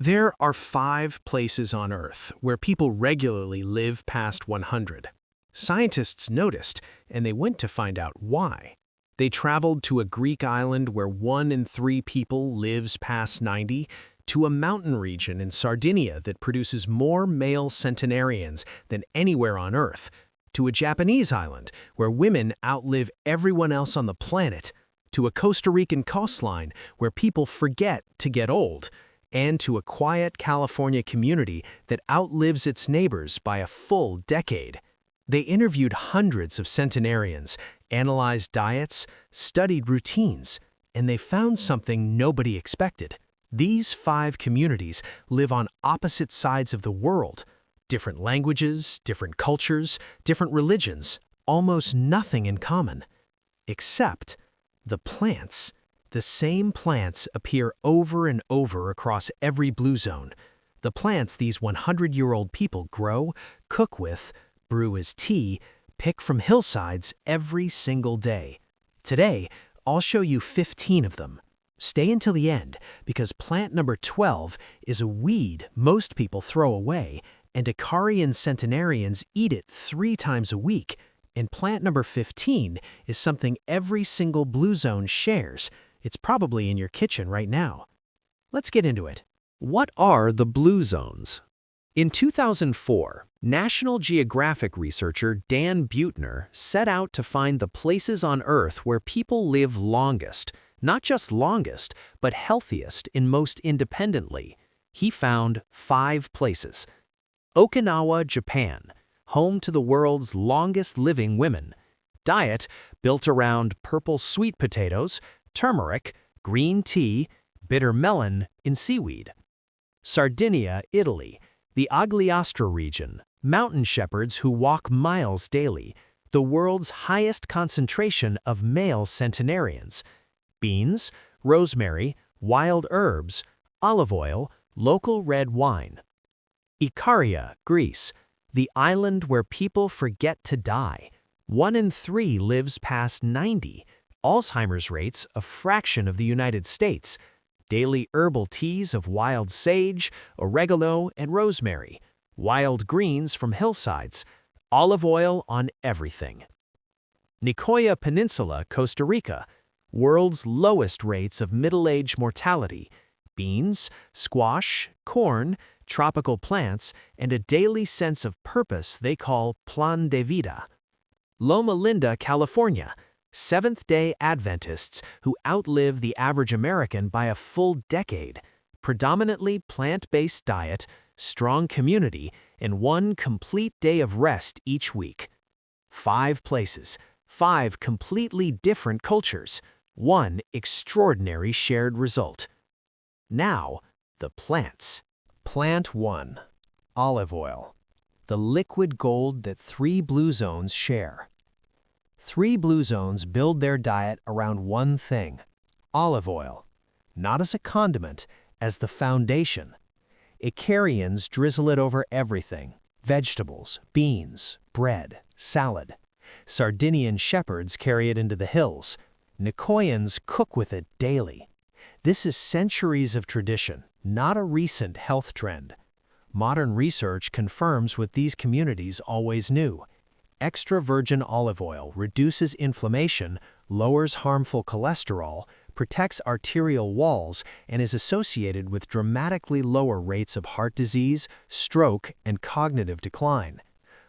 There are 5 places on Earth where people regularly live past 100. Scientists noticed, and they went to find out why. They traveled to a Greek island where 1 in 3 people lives past 90, to a mountain region in Sardinia that produces more male centenarians than anywhere on Earth, to a Japanese island where women outlive everyone else on the planet, to a Costa Rican coastline where people forget to get old, and to a quiet California community that outlives its neighbors by a full decade. They interviewed hundreds of centenarians, analyzed diets, studied routines, and they found something nobody expected. These 5 communities live on opposite sides of the world. Different languages, different cultures, different religions, almost nothing in common. Except the plants. The same plants appear over and over across every blue zone. The plants these 100-year-old people grow, cook with, brew as tea, pick from hillsides every single day. Today, I'll show you 15 of them. Stay until the end, because plant number 12 is a weed most people throw away, and Icarian centenarians eat it 3 times a week. And plant number 15 is something every single blue zone shares. It's probably in your kitchen right now. Let's get into it. What are the blue zones? In 2004, National Geographic researcher Dan Buettner set out to find the places on Earth where people live longest, not just longest, but healthiest and most independently. He found 5 places. Okinawa, Japan, home to the world's longest living women. Diet built around purple sweet potatoes, turmeric, green tea, bitter melon, and seaweed. Sardinia, Italy, the Agliastra region, mountain shepherds who walk miles daily, the world's highest concentration of male centenarians. Beans, rosemary, wild herbs, olive oil, local red wine. Ikaria, Greece, the island where people forget to die. 1 in 3 lives past 90. Alzheimer's rates a fraction of the United States. Daily herbal teas of wild sage, oregano, and rosemary. Wild greens from hillsides. Olive oil on everything. Nicoya Peninsula, Costa Rica. World's lowest rates of middle-age mortality. Beans, squash, corn, tropical plants, and a daily sense of purpose they call plan de vida. Loma Linda, California. Seventh-day Adventists who outlive the average American by a full decade. Predominantly plant-based diet, strong community, and 1 complete day of rest each week. 5 places, 5 completely different cultures, 1 extraordinary shared result. Now, the plants. Plant 1. Olive oil. The liquid gold that 3 blue zones share. 3 blue zones build their diet around one thing: olive oil. Not as a condiment, as the foundation. Icarians drizzle it over everything: vegetables, beans, bread, salad. Sardinian shepherds carry it into the hills. Nicoyans cook with it daily. This is centuries of tradition, not a recent health trend. Modern research confirms what these communities always knew. Extra virgin olive oil reduces inflammation, lowers harmful cholesterol, protects arterial walls, and is associated with dramatically lower rates of heart disease, stroke, and cognitive decline.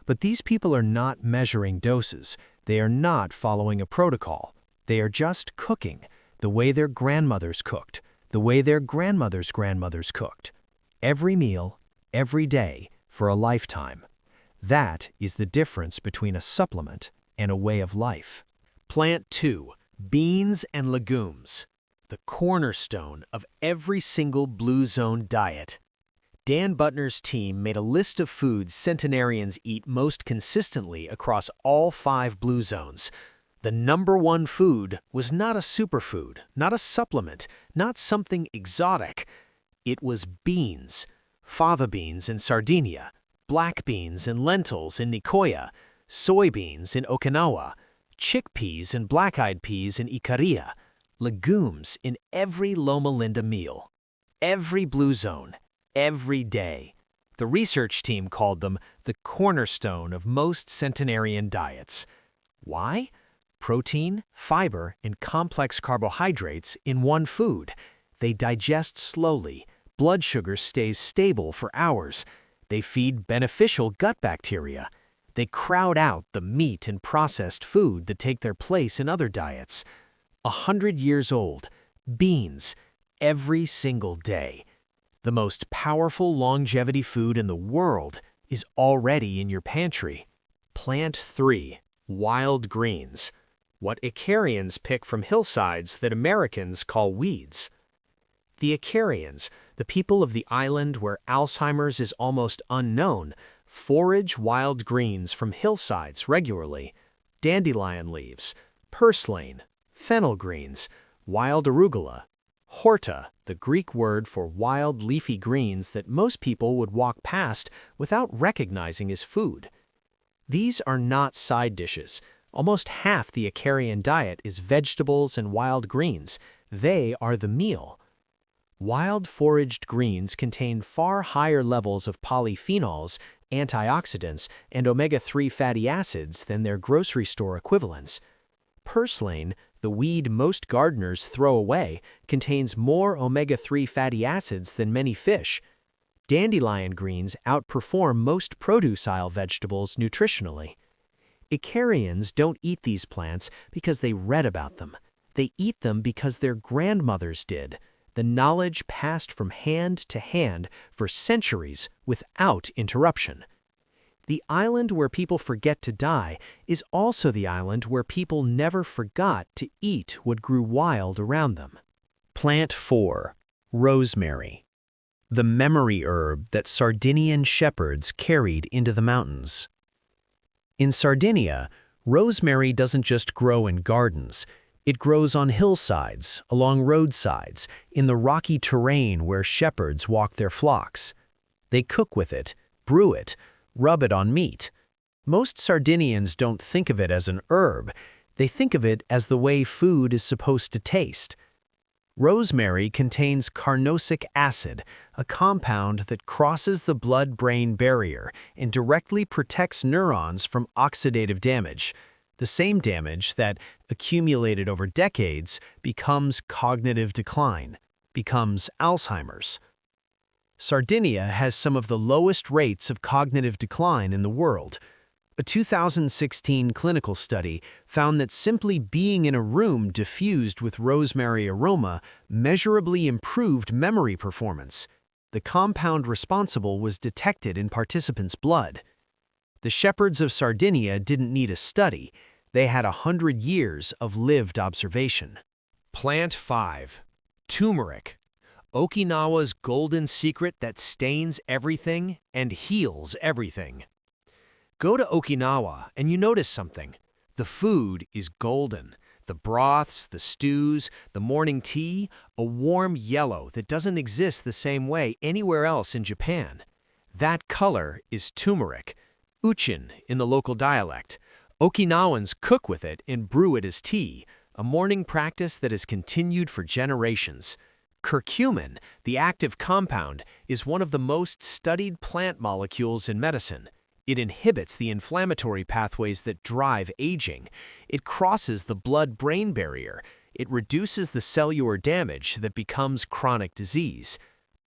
But these people are not measuring doses. They are not following a protocol. They are just cooking, the way their grandmothers cooked, the way their grandmothers' grandmothers cooked. Every meal, every day, for a lifetime. That is the difference between a supplement and a way of life. Plant 2. Beans and legumes. The cornerstone of every single blue zone diet. Dan Buettner's team made a list of foods centenarians eat most consistently across all 5 blue zones. The number 1 food was not a superfood, not a supplement, not something exotic. It was beans. Fava beans in Sardinia, black beans and lentils in Nicoya, soybeans in Okinawa, chickpeas and black-eyed peas in Ikaria, legumes in every Loma Linda meal. Every blue zone, every day. The research team called them the cornerstone of most centenarian diets. Why? Protein, fiber, and complex carbohydrates in one food. They digest slowly. Blood sugar stays stable for hours. They feed beneficial gut bacteria. They crowd out the meat and processed food that take their place in other diets. 100 years old. Beans. Every single day. The most powerful longevity food in the world is already in your pantry. Plant 3. Wild greens. What Icarians pick from hillsides that Americans call weeds. The Icarians, the people of the island where Alzheimer's is almost unknown, forage wild greens from hillsides regularly. Dandelion leaves, purslane, fennel greens, wild arugula, horta, the Greek word for wild leafy greens that most people would walk past without recognizing as food. These are not side dishes. Almost half the Icarian diet is vegetables and wild greens. They are the meal. Wild foraged greens contain far higher levels of polyphenols, antioxidants, and omega-3 fatty acids than their grocery store equivalents. Purslane, the weed most gardeners throw away, contains more omega-3 fatty acids than many fish. Dandelion greens outperform most produce-aisle vegetables nutritionally. Icarians don't eat these plants because they read about them. They eat them because their grandmothers did. The knowledge passed from hand to hand for centuries without interruption. The island where people forget to die is also the island where people never forgot to eat what grew wild around them. Plant 4. Rosemary. The memory herb that Sardinian shepherds carried into the mountains. In Sardinia, rosemary doesn't just grow in gardens. It grows on hillsides, along roadsides, in the rocky terrain where shepherds walk their flocks. They cook with it, brew it, rub it on meat. Most Sardinians don't think of it as an herb. They think of it as the way food is supposed to taste. Rosemary contains carnosic acid, a compound that crosses the blood-brain barrier and directly protects neurons from oxidative damage. The same damage that, accumulated over decades, becomes cognitive decline, becomes Alzheimer's. Sardinia has some of the lowest rates of cognitive decline in the world. A 2016 clinical study found that simply being in a room diffused with rosemary aroma measurably improved memory performance. The compound responsible was detected in participants' blood. The shepherds of Sardinia didn't need a study. They had 100 years of lived observation. Plant 5. Turmeric. Okinawa's golden secret that stains everything and heals everything. Go to Okinawa and you notice something. The food is golden. The broths, the stews, the morning tea, a warm yellow that doesn't exist the same way anywhere else in Japan. That color is turmeric, uchin in the local dialect. Okinawans cook with it and brew it as tea, a morning practice that has continued for generations. Curcumin, the active compound, is one of the most studied plant molecules in medicine. It inhibits the inflammatory pathways that drive aging. It crosses the blood-brain barrier. It reduces the cellular damage that becomes chronic disease.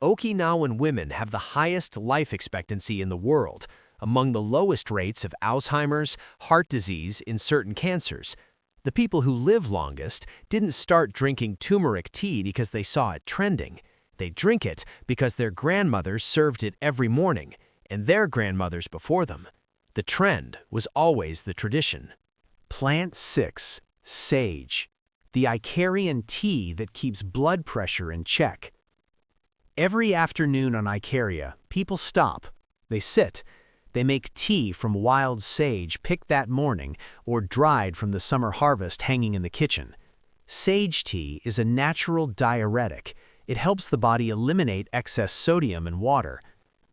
Okinawan women have the highest life expectancy in the world, among the lowest rates of Alzheimer's, heart disease, and certain cancers. The people who live longest didn't start drinking turmeric tea because they saw it trending. They drink it because their grandmothers served it every morning, and their grandmothers before them. The trend was always the tradition. Plant 6. Sage. The Icarian tea that keeps blood pressure in check. Every afternoon on Icaria, people stop. They sit. They make tea from wild sage picked that morning or dried from the summer harvest hanging in the kitchen. Sage tea is a natural diuretic. It helps the body eliminate excess sodium and water.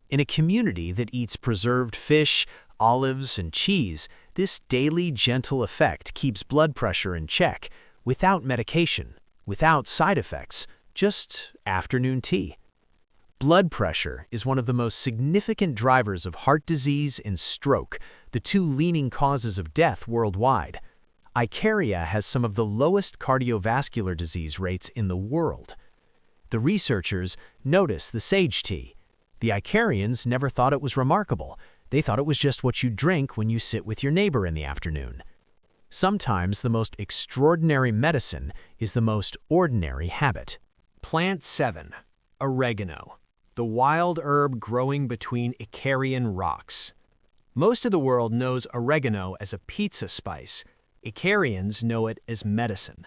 In a community that eats preserved fish, olives, and cheese, this daily gentle effect keeps blood pressure in check, without medication, without side effects, just afternoon tea. Blood pressure is one of the most significant drivers of heart disease and stroke, the two leading causes of death worldwide. Icaria has some of the lowest cardiovascular disease rates in the world. The researchers noticed the sage tea. The Icarians never thought it was remarkable. They thought it was just what you drink when you sit with your neighbor in the afternoon. Sometimes the most extraordinary medicine is the most ordinary habit. Plant 7. Oregano, the wild herb growing between Icarian rocks. Most of the world knows oregano as a pizza spice. Icarians know it as medicine.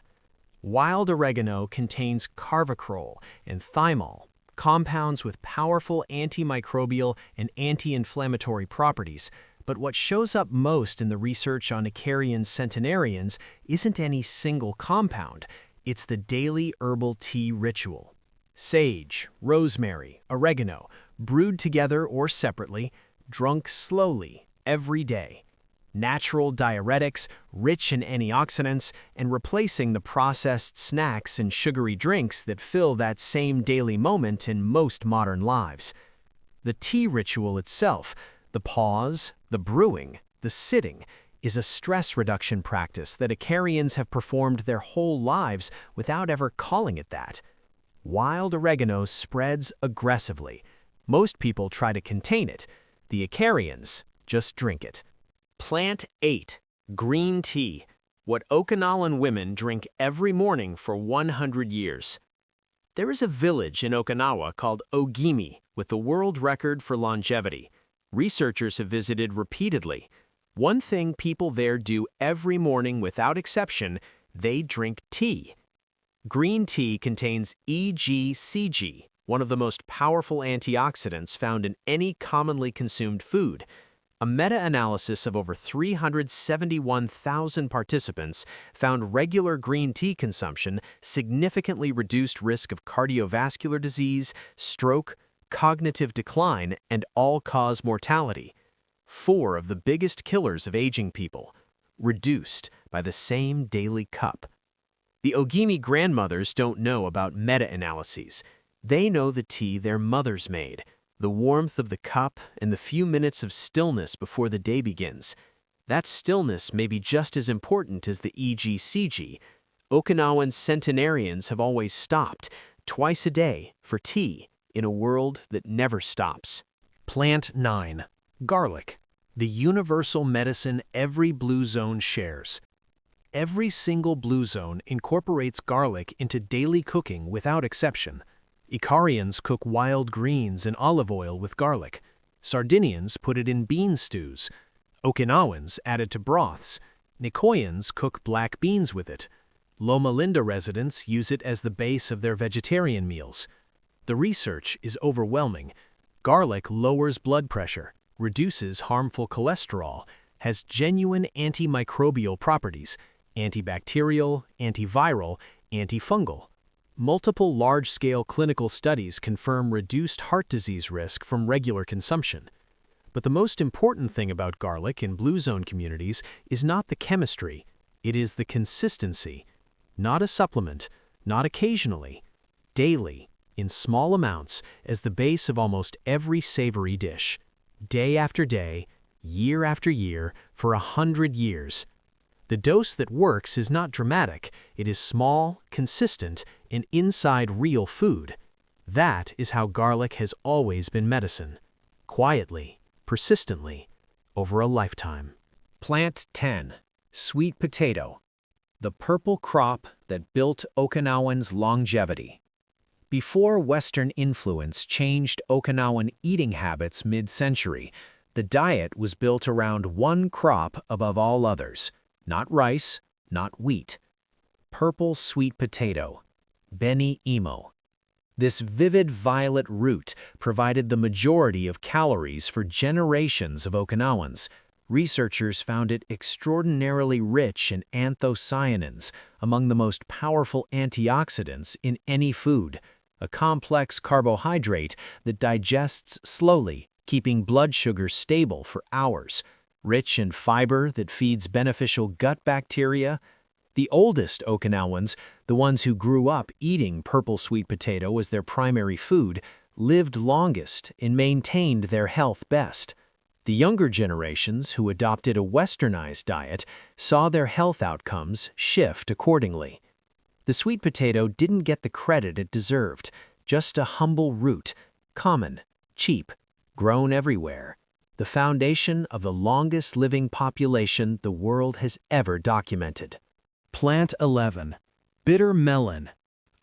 Wild oregano contains carvacrol and thymol, compounds with powerful antimicrobial and anti-inflammatory properties. But what shows up most in the research on Icarian centenarians isn't any single compound. It's the daily herbal tea ritual. Sage, rosemary, oregano, brewed together or separately, drunk slowly every day. Natural diuretics, rich in antioxidants, and replacing the processed snacks and sugary drinks that fill that same daily moment in most modern lives. The tea ritual itself, the pause, the brewing, the sitting, is a stress reduction practice that Icarians have performed their whole lives without ever calling it that. Wild oregano spreads aggressively. Most people try to contain it. The Icarians just drink it. Plant 8. Green tea, what Okinawan women drink every morning for 100 years. There is a village in Okinawa called Ogimi with the world record for longevity. Researchers have visited repeatedly. One thing people there do every morning without exception, they drink tea. Green tea contains EGCG, one of the most powerful antioxidants found in any commonly consumed food. A meta-analysis of over 371,000 participants found regular green tea consumption significantly reduced risk of cardiovascular disease, stroke, cognitive decline, and all-cause mortality. 4 of the biggest killers of aging people, reduced by the same daily cup. The Ogimi grandmothers don't know about meta-analyses. They know the tea their mothers made, the warmth of the cup, and the few minutes of stillness before the day begins. That stillness may be just as important as the EGCG. Okinawan centenarians have always stopped, twice a day, for tea, in a world that never stops. Plant 9. Garlic, the universal medicine every blue zone shares. Every single blue zone incorporates garlic into daily cooking without exception. Icarians cook wild greens in olive oil with garlic. Sardinians put it in bean stews. Okinawans add it to broths. Nicoyans cook black beans with it. Loma Linda residents use it as the base of their vegetarian meals. The research is overwhelming. Garlic lowers blood pressure, reduces harmful cholesterol, has genuine antimicrobial properties, antibacterial, antiviral, antifungal. Multiple large-scale clinical studies confirm reduced heart disease risk from regular consumption. But the most important thing about garlic in blue zone communities is not the chemistry, it is the consistency. Not a supplement, not occasionally, daily, in small amounts as the base of almost every savory dish. Day after day, year after year, for 100 years. The dose that works is not dramatic, it is small, consistent, and inside real food. That is how garlic has always been medicine. Quietly, persistently, over a lifetime. Plant 10. Sweet potato, the purple crop that built Okinawans' longevity. Before Western influence changed Okinawan eating habits mid-century, the diet was built around one crop above all others. Not rice, not wheat. Purple sweet potato, beni imo. This vivid violet root provided the majority of calories for generations of Okinawans. Researchers found it extraordinarily rich in anthocyanins, among the most powerful antioxidants in any food, a complex carbohydrate that digests slowly, keeping blood sugar stable for hours. Rich in fiber that feeds beneficial gut bacteria. The oldest Okinawans, the ones who grew up eating purple sweet potato as their primary food, lived longest and maintained their health best. The younger generations who adopted a westernized diet saw their health outcomes shift accordingly. The sweet potato didn't get the credit it deserved, just a humble root, common, cheap, grown everywhere, the foundation of the longest living population the world has ever documented. Plant 11. Bitter melon.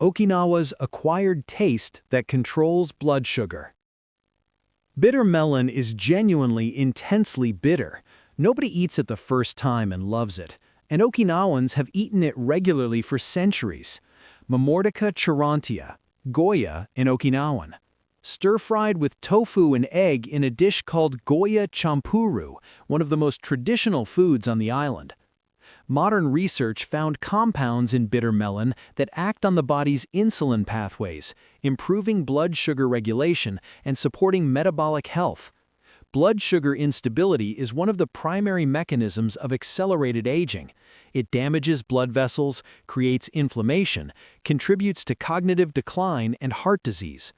Okinawa's acquired taste that controls blood sugar. Bitter melon is genuinely intensely bitter. Nobody eats it the first time and loves it, and Okinawans have eaten it regularly for centuries. Mamordica charantia, Goya in Okinawan. Stir-fried with tofu and egg in a dish called Goya champuru, one of the most traditional foods on the island. Modern research found compounds in bitter melon that act on the body's insulin pathways, improving blood sugar regulation and supporting metabolic health. Blood sugar instability is one of the primary mechanisms of accelerated aging. It damages blood vessels, creates inflammation, contributes to cognitive decline and heart disease.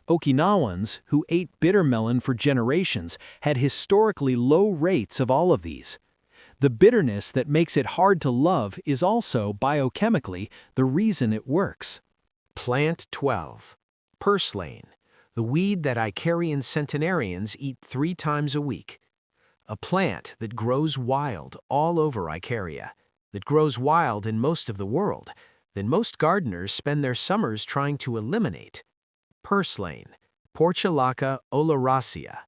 Okinawans, who ate bitter melon for generations, had historically low rates of all of these. The bitterness that makes it hard to love is also, biochemically, the reason it works. Plant 12. Purslane, the weed that Icarian centenarians eat 3 times a week. A plant that grows wild all over Icaria, that grows wild in most of the world, that most gardeners spend their summers trying to eliminate. Purslane, Portulaca oleracea.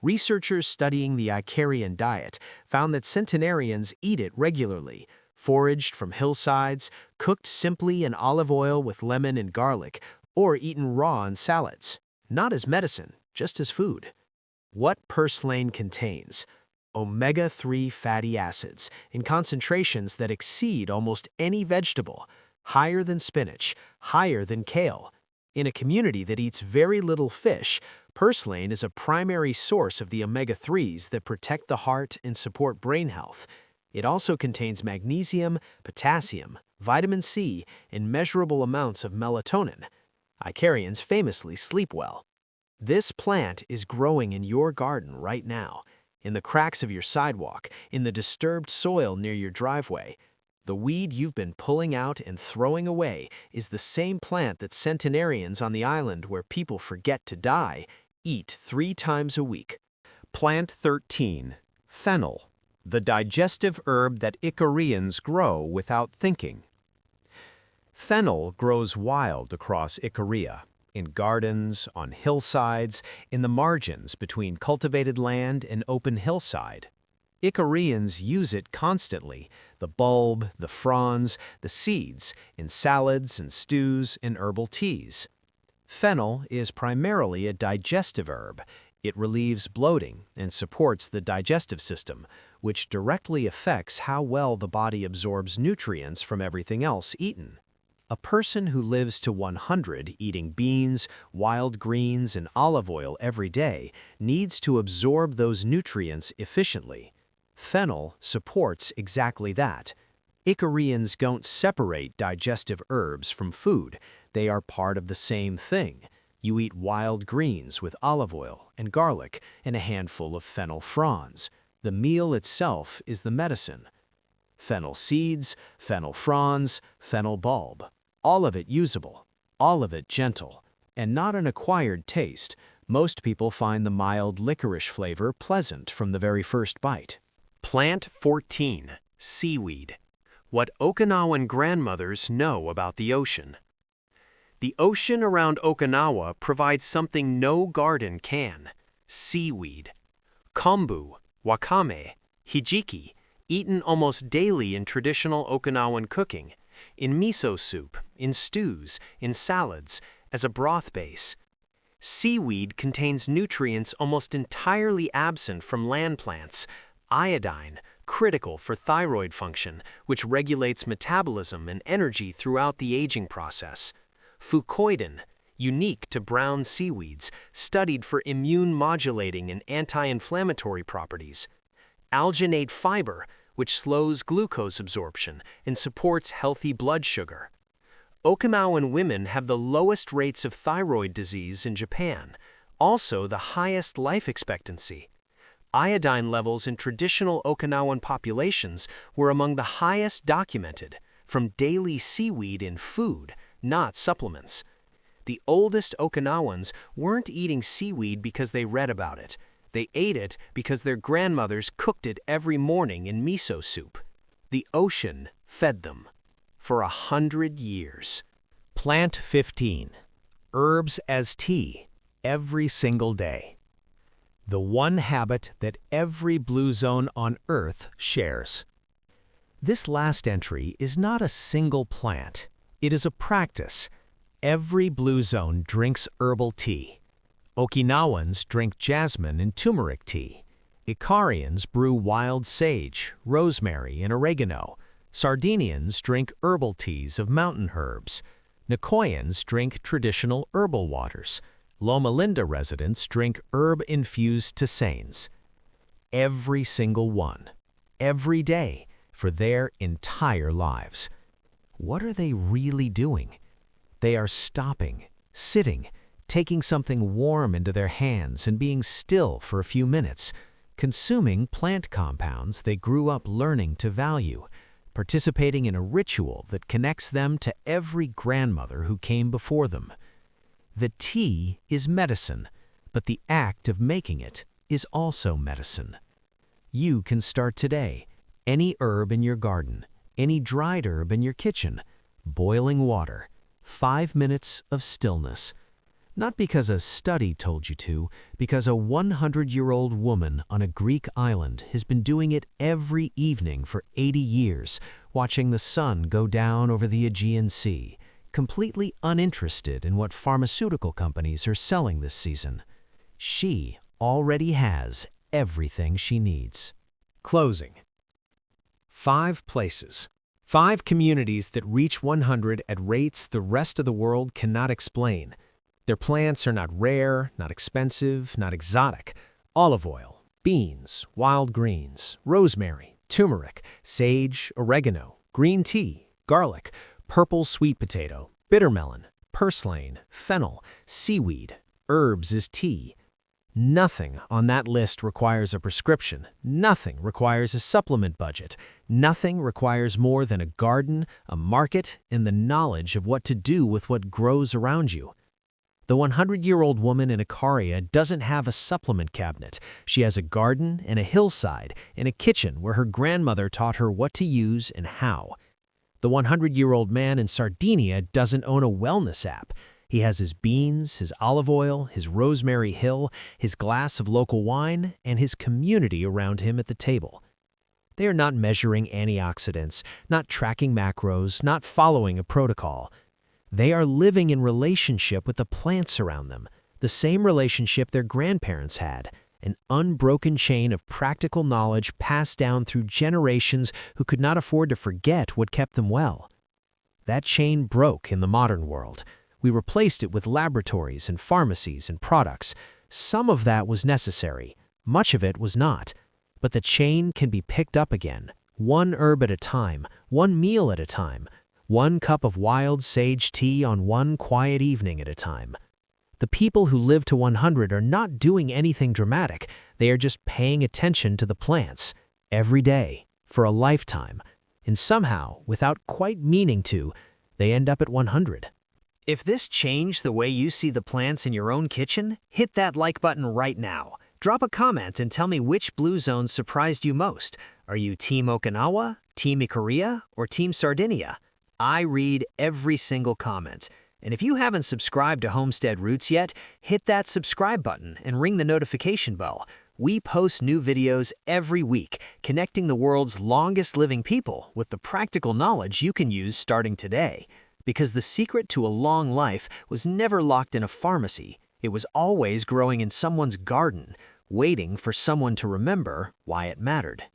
Researchers studying the Icarian diet found that centenarians eat it regularly, foraged from hillsides, cooked simply in olive oil with lemon and garlic, or eaten raw in salads. Not as medicine, just as food. What purslane contains? Omega-3 fatty acids in concentrations that exceed almost any vegetable, higher than spinach, higher than kale. In a community that eats very little fish, purslane is a primary source of the omega-3s that protect the heart and support brain health. It also contains magnesium, potassium, vitamin C, and measurable amounts of melatonin. Icarians famously sleep well. This plant is growing in your garden right now, in the cracks of your sidewalk, in the disturbed soil near your driveway. The weed you've been pulling out and throwing away is the same plant that centenarians on the island where people forget to die eat 3 times a week. Plant 13. Fennel, the digestive herb that Icarians grow without thinking. Fennel grows wild across Icaria, in gardens, on hillsides, in the margins between cultivated land and open hillside. Icarians use it constantly, the bulb, the fronds, the seeds, in salads and stews and herbal teas. Fennel is primarily a digestive herb. It relieves bloating and supports the digestive system, which directly affects how well the body absorbs nutrients from everything else eaten. A person who lives to 100 eating beans, wild greens, and olive oil every day needs to absorb those nutrients efficiently. Fennel supports exactly that. Icarians don't separate digestive herbs from food. They are part of the same thing. You eat wild greens with olive oil and garlic and a handful of fennel fronds. The meal itself is the medicine. Fennel seeds, fennel fronds, fennel bulb. All of it usable, all of it gentle, and not an acquired taste. Most people find the mild licorice flavor pleasant from the very first bite. Plant 14. Seaweed. What Okinawan grandmothers know about the ocean. The ocean around Okinawa provides something no garden can: seaweed. Kombu, wakame, hijiki, eaten almost daily in traditional Okinawan cooking, in miso soup, in stews, in salads, as a broth base. Seaweed contains nutrients almost entirely absent from land plants: iodine, critical for thyroid function, which regulates metabolism and energy throughout the aging process. Fucoidan, unique to brown seaweeds, studied for immune-modulating and anti-inflammatory properties. Alginate fiber, which slows glucose absorption and supports healthy blood sugar. Okinawan women have the lowest rates of thyroid disease in Japan, also the highest life expectancy. Iodine levels in traditional Okinawan populations were among the highest documented, from daily seaweed in food, not supplements. The oldest Okinawans weren't eating seaweed because they read about it. They ate it because their grandmothers cooked it every morning in miso soup. The ocean fed them. For 100 years. Plant 15. Herbs as tea, every single day. The one habit that every blue zone on Earth shares. This last entry is not a single plant. It is a practice. Every blue zone drinks herbal tea. Okinawans drink jasmine and turmeric tea. Icarians brew wild sage, rosemary, and oregano. Sardinians drink herbal teas of mountain herbs. Nicoyans drink traditional herbal waters. Loma Linda residents drink herb-infused tisanes. Every single one. Every day. For their entire lives. What are they really doing? They are stopping, sitting, taking something warm into their hands and being still for a few minutes, consuming plant compounds they grew up learning to value, participating in a ritual that connects them to every grandmother who came before them. The tea is medicine, but the act of making it is also medicine. You can start today. Any herb in your garden, any dried herb in your kitchen, boiling water, 5 minutes of stillness. Not because a study told you to, because a 100-year-old woman on a Greek island has been doing it every evening for 80 years, watching the sun go down over the Aegean Sea, completely uninterested in what pharmaceutical companies are selling this season. She already has everything she needs. Closing. 5 places. 5 communities that reach 100 at rates the rest of the world cannot explain. Their plants are not rare, not expensive, not exotic. Olive oil, beans, wild greens, rosemary, turmeric, sage, oregano, green tea, garlic, purple sweet potato, bitter melon, purslane, fennel, seaweed, herbs as tea. Nothing on that list requires a prescription. Nothing requires a supplement budget. Nothing requires more than a garden, a market, and the knowledge of what to do with what grows around you. The 100-year-old woman in Icaria doesn't have a supplement cabinet. She has a garden and a hillside and a kitchen where her grandmother taught her what to use and how. The 100-year-old man in Sardinia doesn't own a wellness app. He has his beans, his olive oil, his rosemary hill, his glass of local wine, and his community around him at the table. They are not measuring antioxidants, not tracking macros, not following a protocol. They are living in relationship with the plants around them, the same relationship their grandparents had, an unbroken chain of practical knowledge passed down through generations who could not afford to forget what kept them well. That chain broke in the modern world. We replaced it with laboratories and pharmacies and products. Some of that was necessary. Much of it was not. But the chain can be picked up again, one herb at a time, one meal at a time, one cup of wild sage tea on one quiet evening at a time. The people who live to 100 are not doing anything dramatic. They are just paying attention to the plants every day for a lifetime. And somehow, without quite meaning to, they end up at 100. If this changed the way you see the plants in your own kitchen, hit that like button right now. Drop a comment and tell me which blue zones surprised you most. Are you Team Okinawa, Team Icaria, or Team Sardinia? I read every single comment. And if you haven't subscribed to Homestead Roots yet, hit that subscribe button and ring the notification bell. We post new videos every week, connecting the world's longest living people with the practical knowledge you can use starting today. Because the secret to a long life was never locked in a pharmacy. It was always growing in someone's garden, waiting for someone to remember why it mattered.